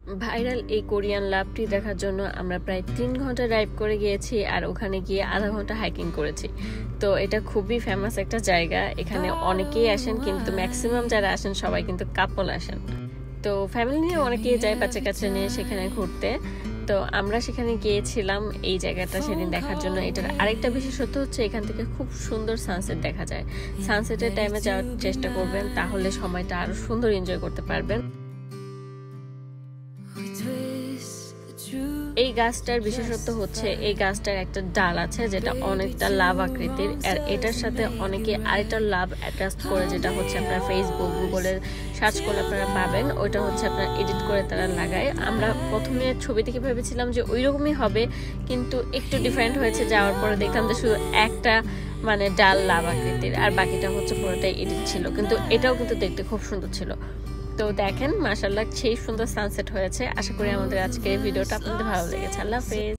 Viral এই Korean লাভ tree দেখার জন্য আমরা প্রায় 3 ঘন্টা ড্রাইভ করে গিয়েছি আর ওখানে গিয়ে আধা ঘন্টা হাইকিং করেছি। তো এটা খুবই ফেমাস একটা জায়গা, এখানে অনেকেই আসেন, কিন্তু ম্যাক্সিমাম যারা আসেন সবাই কিন্তু কাপল আসেন। তো ফ্যামিলি নিয়ে অনেকেই যায় বাচ্চা কাচ্চা নিয়ে সেখানে ঘুরতে। তো আমরা সেখানে গিয়েছিলাম এই জায়গাটা সেদিন দেখার জন্য। এটার আরেকটা বিশেষত্ব হচ্ছে এখান থেকে খুব সুন্দর সানসেট দেখা যায়। সানসেটের টাইমে যাওয়ার চেষ্টা করবেন, তাহলে সময়টা আরো সুন্দর এনজয় করতে পারবেন। এই গাছটার বিশেষত্ব হচ্ছে এই গাছটার একটা ডাল আছে যেটা অনেকটা লাভ আকৃতির, আর এটার সাথে অনেকে আরেকটা লাভ অ্যাটাচ করে, যেটা হচ্ছে আপনার ফেসবুক গুগলে সার্চ করলে আপনারা পাবেন। ওইটা হচ্ছে আপনার এডিট করে তারা লাগায়। আমরা প্রথমে ছবি দেখে ভেবেছিলাম যে ওই রকমই হবে, কিন্তু একটু ডিফারেন্ট হয়েছে। যাওয়ার পরে দেখলাম যে শুধু একটা ডাল লাভ আকৃতির, আর বাকিটা হচ্ছে পুরোটাই এডিট ছিল, কিন্তু এটাও কিন্তু দেখতে খুব সুন্দর ছিল। তো দেখেন মাশাআল্লাহ সেই সুন্দর সানসেট হয়েছে। আশা করি আমাদের আজকের ভিডিওটা আপনাদের ভালো লেগেছে। আল্লাহ হাফেজ।